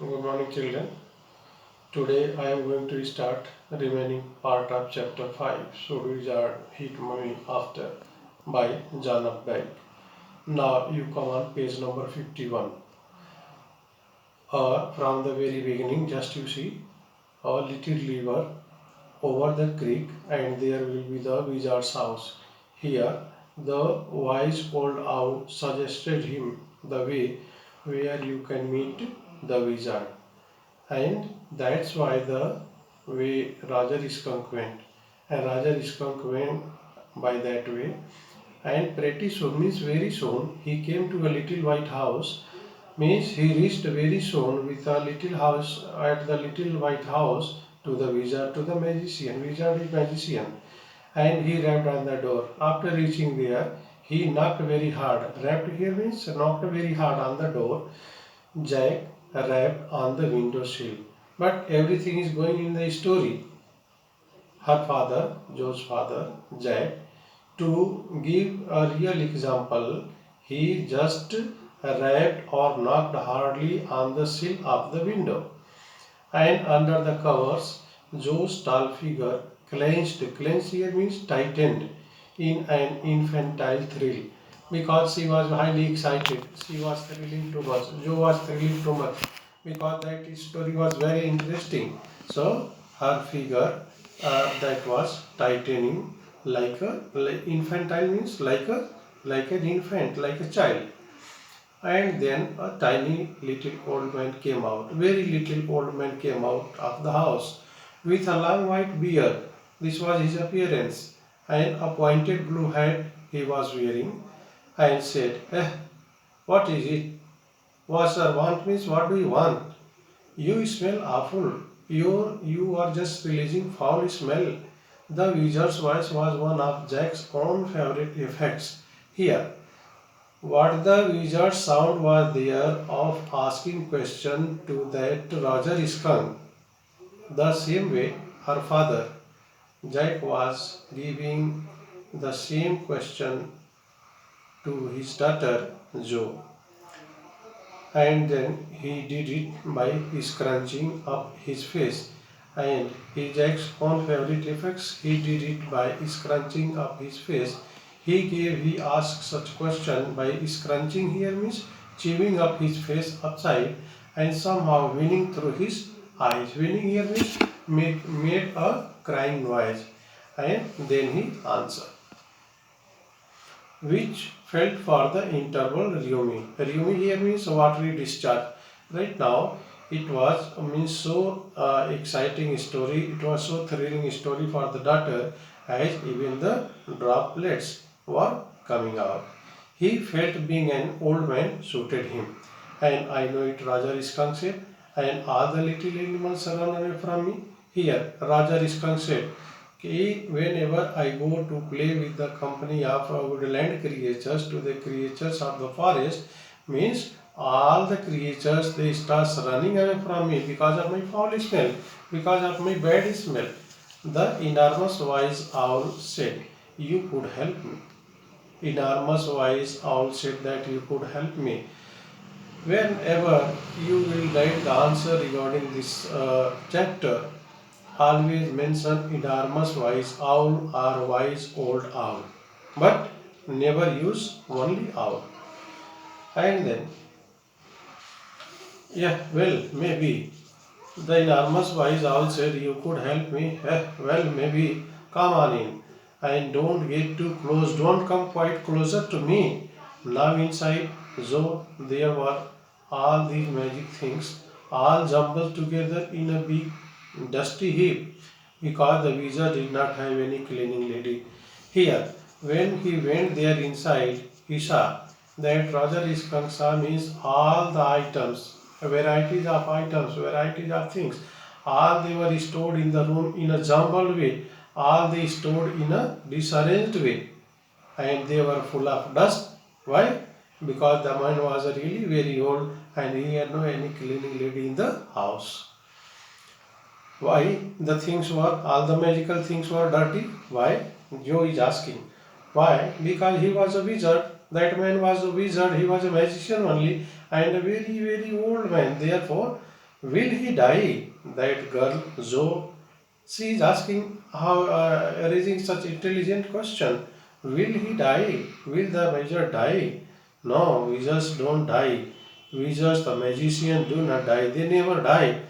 Good morning, children. Today I am going to start remaining part of chapter 5, Should Wizard Hit Mummy After by John Updike. Now you come on page number 51. From the very beginning, just you see a little river over the creek, and there will be the wizard's house. Here, the wise old owl suggested him the way where you can meet the wizard. And that's why the way Raja Skunk went. And Raja Skunk went by that way. And pretty soon, means very soon, he came to a little white house. Means he reached very soon with a little house at the little white house to the wizard, to the magician. Wizard is magician. And he rapped on the door. After reaching there, he knocked very hard. Rapped here means knocked very hard on the door. Jack rapped on the window sill. But everything is going in the story. Her father, Joe's father, Jack, to give a real example, he just rapped or knocked hardly on the sill of the window. And under the covers, Joe's tall figure clenched. Clenched here means tightened in an infantile thrill because she was highly excited. She was thrilling too much. Joe was thrilling too much because that story was very interesting. So her figure that was tightening like infantile means like an infant, like a child. And then a tiny little old man came out. Very little old man came out of the house with a long white beard. This was his appearance. And a pointed blue hat he was wearing, and said, what is it? What sir want means what do you want? You smell awful. You are just releasing foul smell. The wizard's voice was one of Jack's own favorite effects. Here, what the wizard sound was there of asking question to that Roger Skunk. The same way her father, Jack, was giving the same question to his daughter Joe. And then he did it by scrunching up his face. And his Jack's own favorite effects, he did it by scrunching up his face. He asked such question by scrunching here means chewing up his face upside and somehow winning through his eyes. Winning here means made a crying noise. And then he answered, which felt for the interval Ryumi. Ryumi here means watery discharge. Right now, it was means so exciting story. It was so thrilling story for the daughter as even the droplets were coming out. He felt being an old man suited him. And I know it, Raja Skunk said, and all the little animals run away from me. Here, Raja Skunk said, whenever I go to play with the company of woodland creatures to the creatures of the forest, means all the creatures they start running away from me because of my foul smell, because of my bad smell. The enormous wise owl said, "You could help me." Enormous wise owl said that you could help me. Whenever you will write the answer regarding this chapter, always mention enormous wise owl or wise old owl, but never use only owl. And then, maybe the enormous wise owl said, "You could help me." Maybe come on in and don't get too close. Don't come quite closer to me. Now inside Zoo, there were all these magic things, all jumbled together in a big dusty heap because the wizard did not have any cleaning lady. Here, when he went there inside, he saw that Roger Skunk saw means all the items, varieties of things, all they were stored in the room in a jumbled way, all they stored in a disarranged way, and they were full of dust. Why? Because the man was really very old and he had no any cleaning lady in the house. Why the things were, all the magical things were dirty? Why? Joe is asking. Why? Because he was a wizard. That man was a wizard. He was a magician only and a very, very old man. Therefore, Will he die? That girl, Zoe, she is asking how raising such intelligent question. Will he die? Will the major die? No, wizards don't die. Wizards, the magician, do not die. They never die.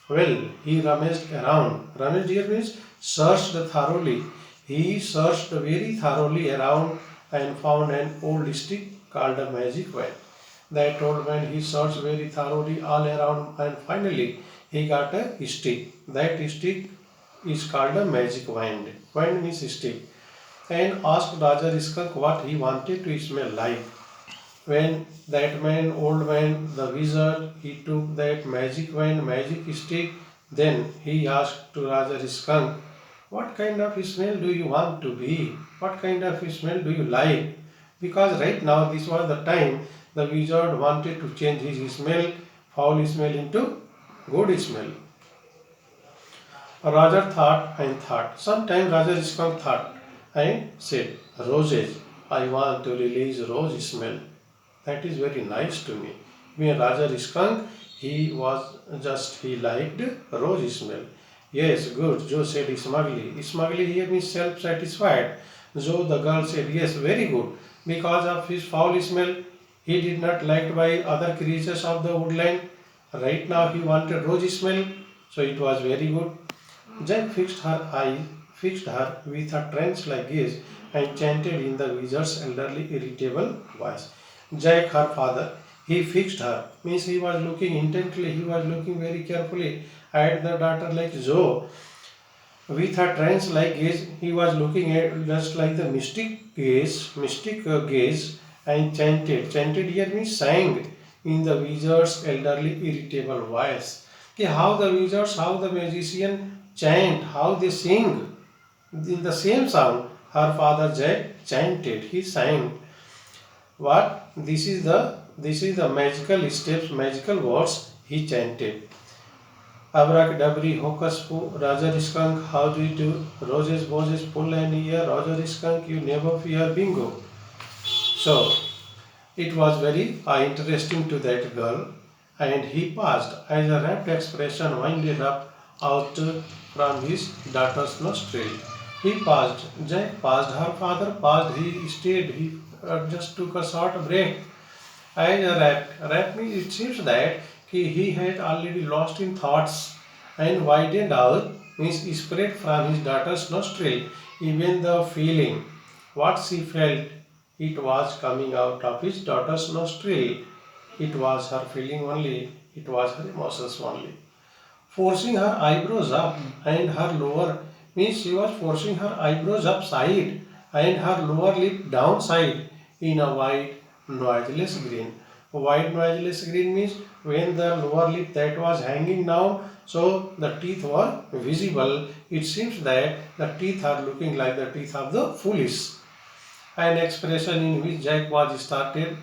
Well, he rummaged around. Rummaged here means searched thoroughly. He searched very thoroughly around and found an old stick called a magic wand. That old man he searched very thoroughly all around and finally he got a stick. That stick is called a magic wand. Wand means stick. And asked Raja Skunk what he wanted to smell like. When that man, old man, the wizard, he took that magic wand, magic stick, then he asked to Raja Skunk, what kind of smell do you want to be? What kind of smell do you like? Because right now, this was the time the wizard wanted to change his smell, foul smell into good smell. Raja thought and thought. Sometime Raja Skunk thought and said, roses. I want to release rose smell. That is very nice to me. When Raja Skunk, he liked rose smell. Yes, good. Joe said smugly. Smugly here means self-satisfied. Joe, the girl said, yes, very good. Because of his foul smell, he did not liked by other creatures of the woodland. Right now he wanted rose smell, so it was very good. Jack fixed her with a trance-like gaze and chanted in the wizard's elderly, irritable voice. Jack, her father, he fixed her, means he was looking intently, he was looking very carefully at the daughter like Zoe. With a trance-like gaze, he was looking at just like the mystic gaze, and chanted. Chanted here means sang in the wizard's elderly, irritable voice. Okay, how the wizards, how the magician chant, how they sing in the same sound. Her father Jack chanted. He sang. What? This is the magical steps, magical words he chanted. Abracadabra, hocus pocus, Roger Skunk, how do you do? Roses, boses, pull and ear, Roger Skunk, you never fear bingo. So, it was very interesting to that girl, and he paused as a rapt expression winded up out from his daughter's nostril. He paused. Jack paused. Her father paused. He stayed. He just took a short break. As a rapt means it seems that he had already lost in thoughts and widened out means spread from his daughter's nostril. Even the feeling, what she felt, it was coming out of his daughter's nostril. It was her feeling only, it was her emotions only. Forcing her eyebrows up and her lower means she was forcing her eyebrows upside and her lower lip downside in a wide noiseless grin. Wide noiseless grin means when the lower lip that was hanging down, so the teeth were visible. It seems that the teeth are looking like the teeth of the foolish, an expression in which Jack was startled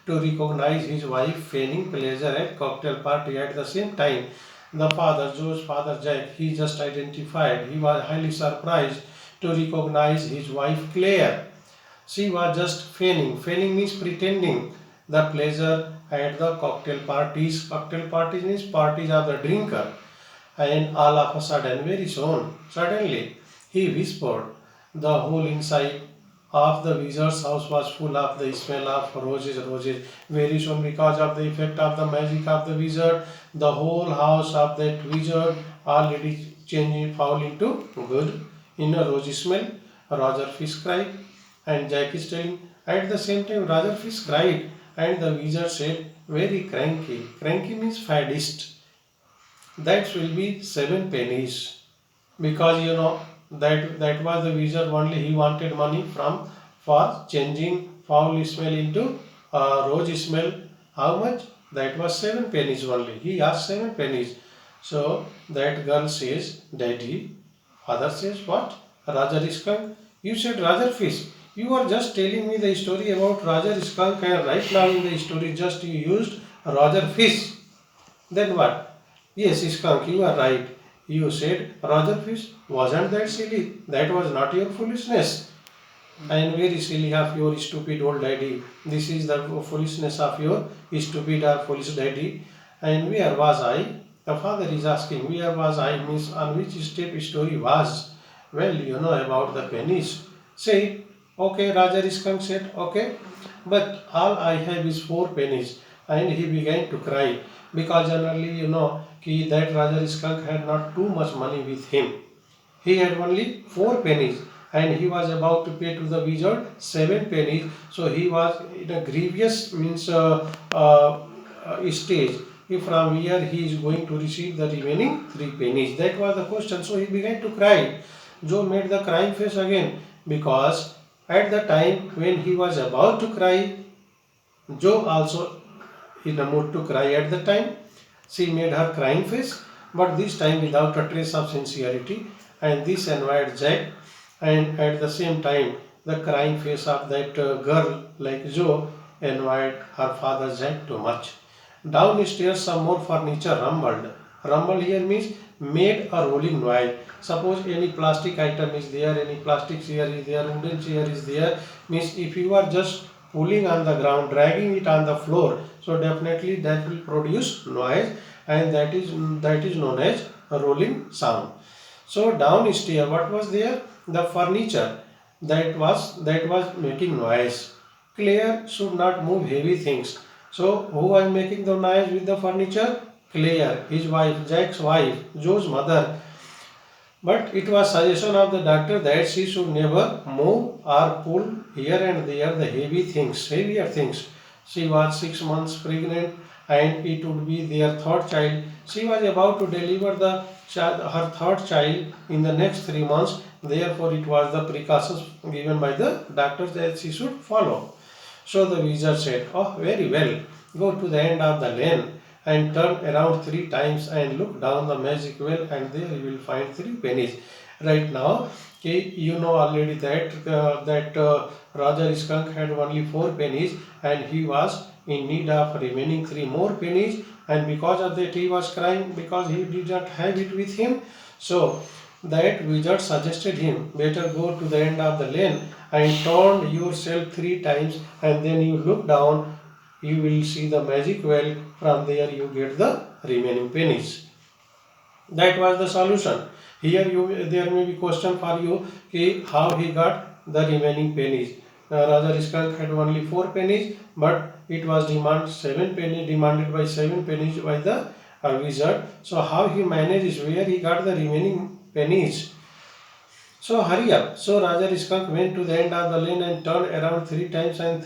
to recognize his wife feigning pleasure at cocktail party. At the same time, the father, Joe's father Jack, he just identified. He was highly surprised to recognize his wife Claire. She was just feigning. Feigning means pretending the pleasure at the cocktail parties. Cocktail parties means parties of the drinker. And all of a sudden, very soon, suddenly, he whispered, the whole inside of the wizard's house was full of the smell of roses, roses. Very soon, because of the effect of the magic of the wizard, the whole house of that wizard already changing, fall into good in a rosy smell. Roger Fish cried, and Jack is telling. At the same time, Roger Fish cried, and the wizard said, very cranky. Cranky means faddist. That will be 7 pennies, because that was the wizard only. He wanted money from for changing foul smell into rose smell. How much? That was 7 pennies only. He asked 7 pennies. So that girl says, Daddy. Father says, what? Raja Skunk? You said Raja Fish. You are just telling me the story about Raja Skunk, and right now in the story just you used Roger Fish. Then what? Yes, Skunk, you are right. You said Roger Fish. Wasn't that silly? That was not your foolishness. I am very silly of your stupid old daddy. This is the foolishness of your stupid or foolish daddy. And where was I? The father is asking, where was I? Means on which step story was? Well, you know about the pennies. Say, okay, Raja Skunk said, okay, but all I have is 4 pennies. And he began to cry because generally, you know, that Raja Skunk had not too much money with him. He had only 4 pennies and he was about to pay to the wizard 7 pennies. So he was in a grievous means stage. If from here he is going to receive the remaining 3 pennies. That was the question. So he began to cry. Joe made the crying face again because at the time when he was about to cry, Joe also in a mood to cry at the time. She made her crying face, but this time without a trace of sincerity, and this annoyed Jack. And at the same time, the crying face of that girl like Joe annoyed her father Jack too much. Downstairs, some more furniture rumbled. Rumble here means made a rolling noise. Suppose any plastic item is there, any plastic chair is there, wooden chair is there, means if you are just pulling on the ground, dragging it on the floor, so definitely that will produce noise, and that is known as a rolling sound. So downstairs, what was there? The furniture that was making noise. Claire should not move heavy things. So who was making the noise with the furniture? Claire, his wife, Jack's wife, Joe's mother. But it was suggestion of the doctor that she should never move or pull here and there the heavier things. She was 6 months pregnant and it would be their third child. She was about to deliver her third child in the next 3 months. Therefore, it was the precautions given by the doctors that she should follow. So the wizard said, "Oh, very well. Go to the end of the lane and turn around 3 times and look down the magic well, and there you will find 3 pennies." Right now, okay, you know already that Raja Skunk had only 4 pennies and he was in need of remaining 3 more pennies, and because of that he was crying because he did not have it with him. So that wizard suggested him, better go to the end of the lane and turn yourself 3 times, and then you look down, you will see the magic well. From there you get the remaining pennies. That was the solution. Here there may be question for you, how he got the remaining pennies. Raja Skunk had only 4 pennies, but it was demanded by 7 pennies by the wizard. So how he manages, where he got the remaining pennies? So hurry up. So Raja Skunk went to the end of the lane and turned around 3 times, and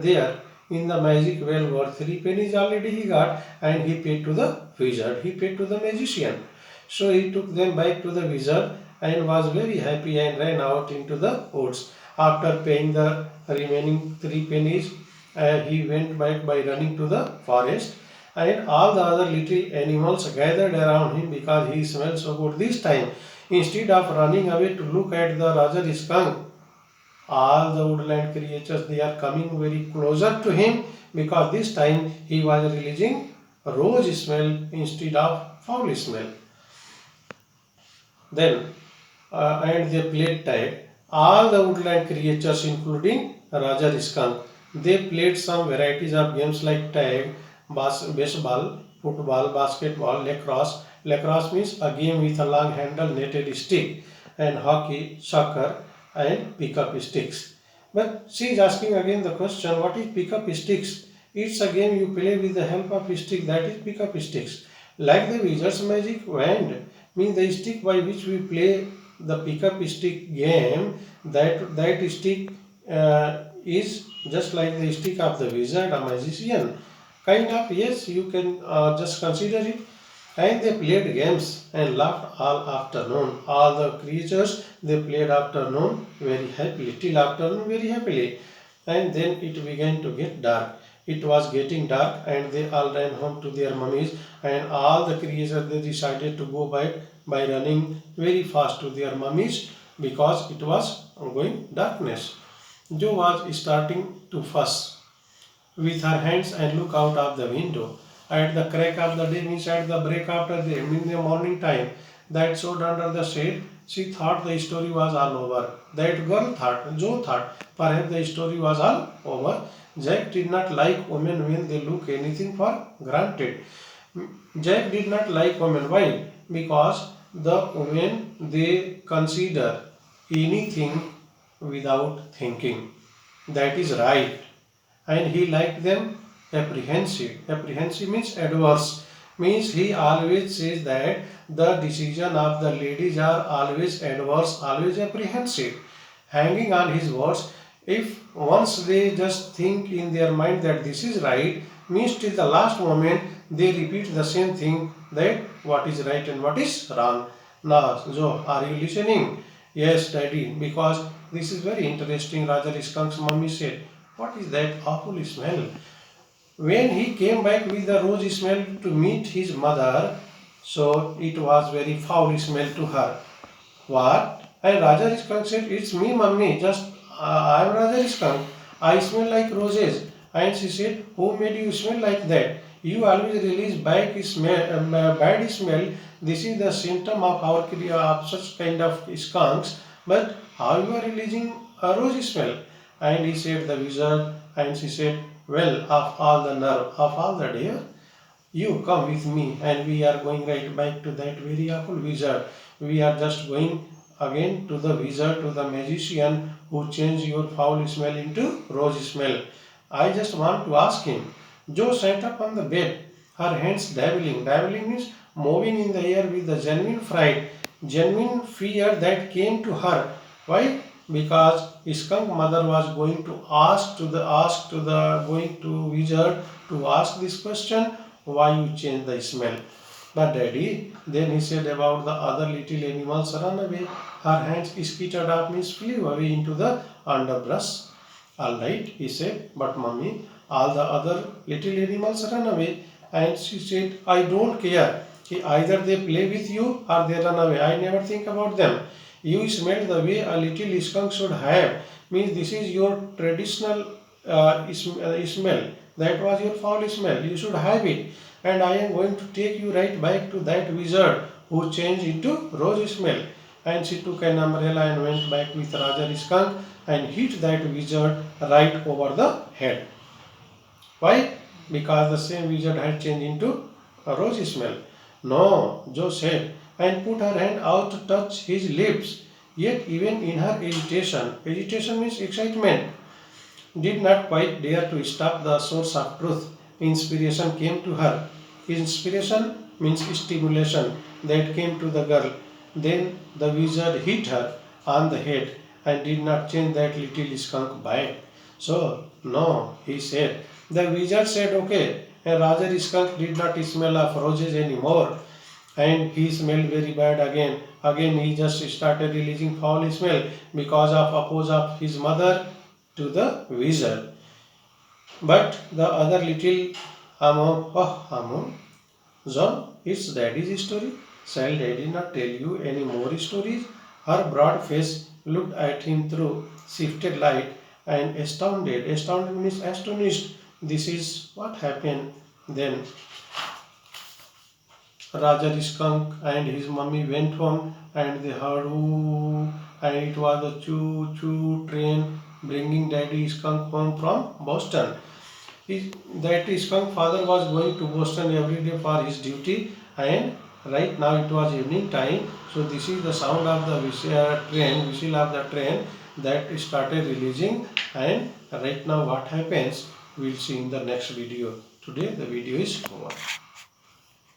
there in the magic well were 3 pennies already he got, and he paid to the wizard. He paid to the magician. So he took them back to the wizard and was very happy and ran out into the woods. After paying the remaining 3 pennies, he went back by running to the forest, and all the other little animals gathered around him because he smelled so good. This time, instead of running away to look at the Raja Skunk, all the woodland creatures, they are coming very closer to him because this time he was releasing rose smell instead of foul smell. Then and they played tag. All the woodland creatures, including Raja Skunk, they played some varieties of games like tag, baseball, football, basketball, lacrosse. Lacrosse means a game with a long handle netted stick, and hockey, soccer, and pick-up sticks. But she is asking again the question, what is pick-up sticks? It's a game you play with the help of stick, that is pick-up sticks. Like the wizard's magic wand, means the stick by which we play the pick-up stick game, that stick is just like the stick of the wizard or magician. Kind of, yes, you can just consider it. And they played games and laughed all afternoon. All the creatures, they played afternoon very happily, till afternoon very happily. And then it began to get dark. It was getting dark and they all ran home to their mummies, and all the creatures, they decided to go back by running very fast to their mummies because it was going darkness. Jo was starting to fuss with her hands and look out of the window. At the crack of the day, means at the break after the in the morning time, that showed under the shade, she thought the story was all over. That girl thought, Joe thought, perhaps the story was all over. Jack did not like women when they look anything for granted. Jack did not like women. Why? Because the women they consider anything without thinking. That is right. And he liked them apprehensive. Apprehensive means adverse. Means he always says that the decision of the ladies are always adverse, always apprehensive. Hanging on his words, if once they just think in their mind that this is right, means till the last moment they repeat the same thing that what is right and what is wrong. Now, Joe, are you listening? Yes, Daddy, because this is very interesting. Raja Skunk's mummy said, what is that awful smell? When he came back with the rose smell to meet his mother, so it was very foul smell to her. What? And Raja Skunk said, it's me, mummy. Just I'm Raja Skunk. I smell like roses. And she said, who made you smell like that? You always release bad smell. This is the symptom of our of such kind of skunks. But how you are releasing a rose smell? And he said, the wizard. And she said, well, of all the nerve, of all the dear, you come with me and we are going right back to that very awful wizard. We are just going again to the wizard, to the magician who changed your foul smell into rose smell. I just want to ask him. Jo sat up on the bed, her hands dabbling. Dabbling means moving in the air with the genuine fright, genuine fear that came to her. Why? Because skunk mother was going to going to wizard to ask this question, why you change the smell. But daddy, then he said about the other little animals run away. Her hands skittered up means flew away into the underbrush. All right, he said, but mummy, all the other little animals run away. And she said, I don't care. Either they play with you or they run away. I never think about them. You smell the way a little skunk should have. Means this is your traditional smell. That was your foul smell. You should have it. And I am going to take you right back to that wizard who changed into rose smell. And she took an umbrella and went back with Raja Skunk and hit that wizard right over the head. Why? Because the same wizard had changed into a rose smell. No, Jo said, and put her hand out to touch his lips. Yet even in her agitation means excitement, did not quite dare to stop the source of truth. Inspiration came to her. Inspiration means stimulation that came to the girl. Then the wizard hit her on the head and did not change that little skunk back. So, no, he said. The wizard said, okay, and Raja skunk did not smell of roses anymore. And he smelled very bad again. Again, he just started releasing foul smell because of oppose of his mother to the wizard. But the other little Amon, John, it's daddy's story. Shall daddy not tell you any more stories? Her broad face looked at him through shifted light and astounded. Astounded means astonished. This is what happened then. Raja Skunk and his mummy went home and they heard ooh, and it was a choo choo train bringing Daddy Skunk home from Boston. That skunk father was going to Boston every day for his duty, and right now it was evening time. So this is the sound of the whistle of the train that started releasing. And right now what happens, we'll see in the next video. Today the video is over.